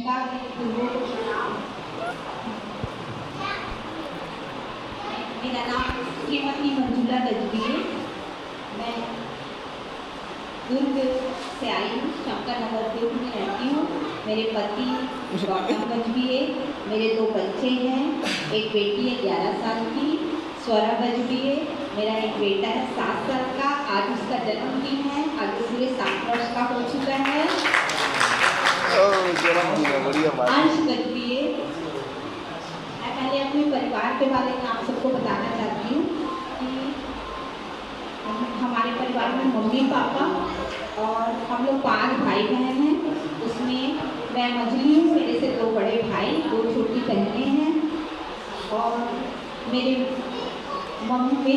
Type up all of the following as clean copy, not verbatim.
ओंकार गुरुओं को प्रणाम। मेरा नाम श्रीमती मंजुला गजबी है। मैं दुर्ग से आई हूँ, शंकर नगर दुर्ग में रहती हूँ। मेरे पति गौतम गजबी है। मेरे 2 बच्चे हैं, एक बेटी है 11 साल की स्वरा गजबी है। मेरा एक बेटा है 7 साल का, आज उसका जन्मदिन है, आज पूरे 7 वर्ष का हो चुका है। अंश गजबी है। मैं पहले अपने परिवार के बारे में आप सबको बताना चाहती हूँ कि हमारे परिवार में मम्मी पापा और हम लोग 5 भाई बहन हैं। उसमें मैं मझली हूँ, मेरे से 2 बड़े भाई, 2 छोटी बहनें हैं। और मेरी मम्मी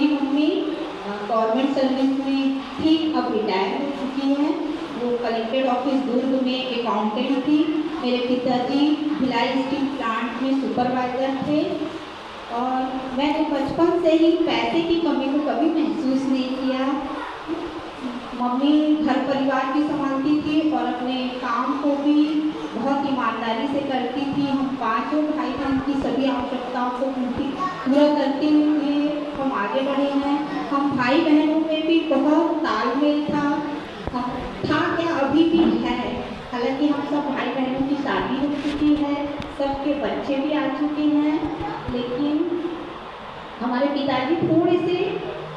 गवर्नमेंट सर्विस में थी, अब रिटायर हो चुकी है। वो कलेक्टेड ऑफिस दुर्ग में अकाउंटेंट थी। मेरे पिताजी भिलाई स्टील प्लांट में सुपरवाइज़र थे। और मैंने बचपन से ही पैसे की कमी को कभी महसूस नहीं किया। मम्मी घर परिवार की संभालती थी और अपने काम को भी बहुत ईमानदारी से करती थी। हम 5 भाई बहन की सभी आवश्यकताओं को पूरा करते हुए हम आगे बढ़े हैं। हम भाई बहनों में भी बहुत तालमेल था क्या अभी भी है। हालांकि हम सब भाई बहनों की शादी हो चुकी है, सबके बच्चे भी आ चुके हैं, लेकिन हमारे पिताजी थोड़े से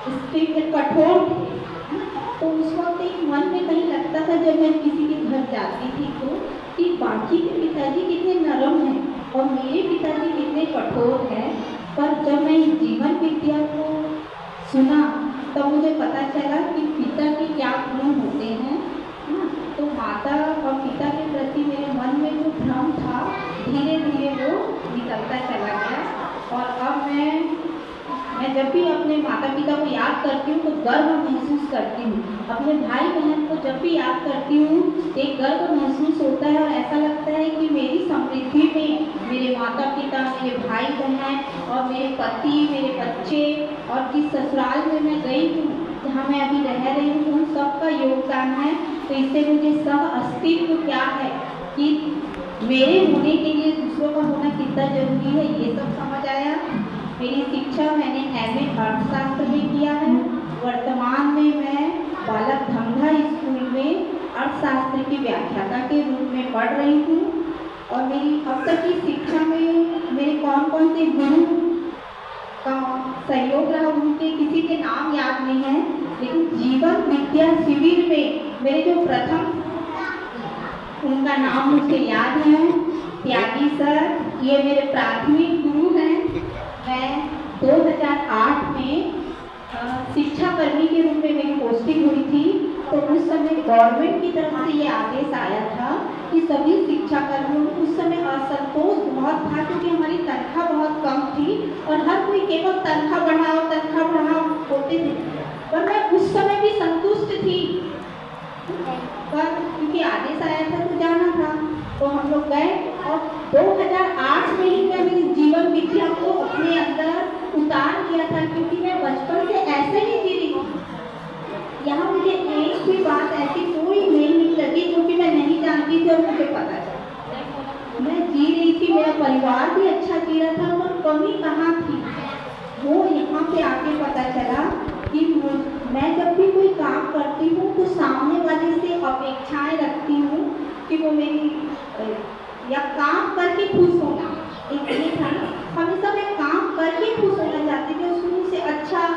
स्ट्रिक्ट कठोर थे। तो उस वक्त एक मन में कहीं लगता था जब मैं किसी के घर जाती थी तो कि बाकी के पिताजी कितने नरम हैं और मेरे पिताजी कितने कठोर हैं। पर जब मैं जीवन विद्या को सुना तब मुझे पता चला कि पिता के क्या गुण होते हैं। तो माता और पिता के प्रति मेरे मन में जो भ्रम था धीरे धीरे वो निकलता चला गया। और अब मैं जब भी अपने माता पिता को याद करती हूँ तो गर्व महसूस करती हूँ। अपने भाई बहन को जब भी याद करती हूँ एक गर्व महसूस होता है और ऐसा लगता है कि मेरी समृद्धि में मेरे माता पिता, मेरे भाई बहन और मेरे पति, मेरे बच्चे और जिस ससुराल में मैं गई हूँ, जहाँ मैं अभी रह रही हूँ, उन सबका योगदान है। तो इससे मुझे सह अस्तित्व क्या है कि मेरे होने के लिए दूसरों का होना कितना जरूरी है, ये सब समझ आया। मेरी शिक्षा मैंने MA अर्थशास्त्र में किया है। वर्तमान में मैं बालक धमधा स्कूल में अर्थशास्त्र की व्याख्याता के रूप में पढ़ रही हूँ। और मेरी अब तक की शिक्षा में मेरे कौन कौन से गुरु का सहयोग रहा उनके किसी के नाम याद नहीं है, लेकिन जीवन विद्या शिविर में मेरे जो प्रथम उनका नाम मुझे याद है, त्यागी सर। ये मेरे प्राथमिक गुरु हैं। मैं 2008 में शिक्षा कर्मी के रूप में मेरी पोस्टिंग हुई थी। तो उस समय गवर्नमेंट की तरफ से ये आदेश आया था कि सभी शिक्षा कर्मियों को उस समय असंतोष बहुत था क्योंकि हमारी तनख्वाह बहुत कम थी और हर कोई केवल तनख्वाह बढ़ाओ होते थे। पर मैं उस समय भी संतुष्ट थी, पर क्योंकि आदेश आया था तो जाना था। तो हम लोग गए और 2008 में ही मैं मेरी जीवन विद्या को अपने अंदर उतार किया था, क्योंकि मैं बचपन से ऐसे ही जी रही थी। यहाँ मुझे एक भी बात ऐसी कोई नहीं लगी जो कि मैं नहीं जानती थी और मुझे पता था। मैं जी रही थी, मेरा परिवार भी अच्छा जी रहा था, पर कमी कहाँ थी वो यहाँ पे आके पता चला कि मैं जब भी कोई काम करती हूँ तो सामने वाले से अपेक्षाएं रखती हूँ कि वो मेरी या काम करके खुश होना। एक ये था ना, हमेशा मैं काम करके खुश होना चाहती थी, शुरू से अच्छा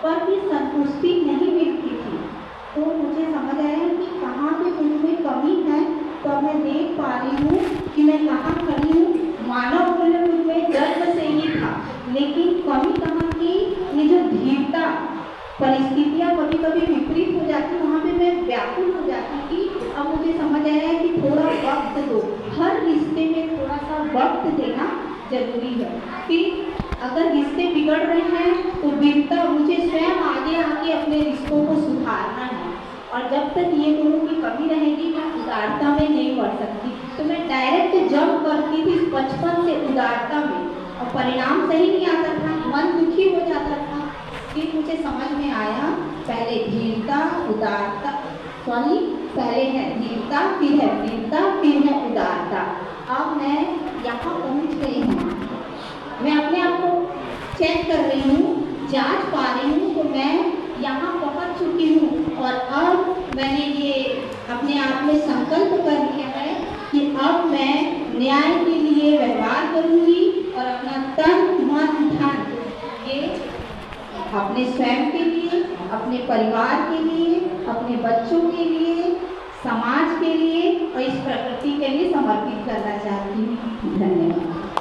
पर भी संतुष्टि नहीं मिलती थी। तो मुझे समझ आया कि कहाँ पे मुझमें कमी है। तो मैं देख पा रही हूँ कि मैं कहाँ खड़ी हूँ। मानव मूल्य मुझमें जन्म से ही था, लेकिन कमी कहाँ की, ये जो धीरता, परिस्थितियाँ कभी कभी विपरीत हो जाती, वहाँ पे मैं व्याकुल हो जाती थी। अब मुझे समझ आया कि थोड़ा वक्त दो, हर रिश्ते में थोड़ा सा वक्त देना जरूरी है। कि अगर रिश्ते बिगड़ रहे हैं तो वीरता मुझे स्वयं आगे आके अपने रिश्तों को सुधारना है। और जब तक ये दोनों की कमी रहेगी मैं उदारता में नहीं बढ़ सकती। तो मैं डायरेक्ट जंप करती थी बचपन से उदारता में और परिणाम सही नहीं आता था, मन दुखी हो जाता था। फिर मुझे समझ में आया पहले धीरता उदारता, पहले है धीरता, फिर है वीरता, फिर है उदारता। चेक कर रही हूँ, जांच पा रही हूँ, तो मैं यहाँ पहुँच चुकी हूँ और अब मैंने ये अपने आप में संकल्प कर लिया है कि अब मैं न्याय के लिए व्यवहार करूँगी और अपना तन मन धन ये अपने स्वयं के लिए, अपने परिवार के लिए, अपने बच्चों के लिए, समाज के लिए और इस प्रकृति के लिए समर्पित करना चाहती हूँ। धन्यवाद।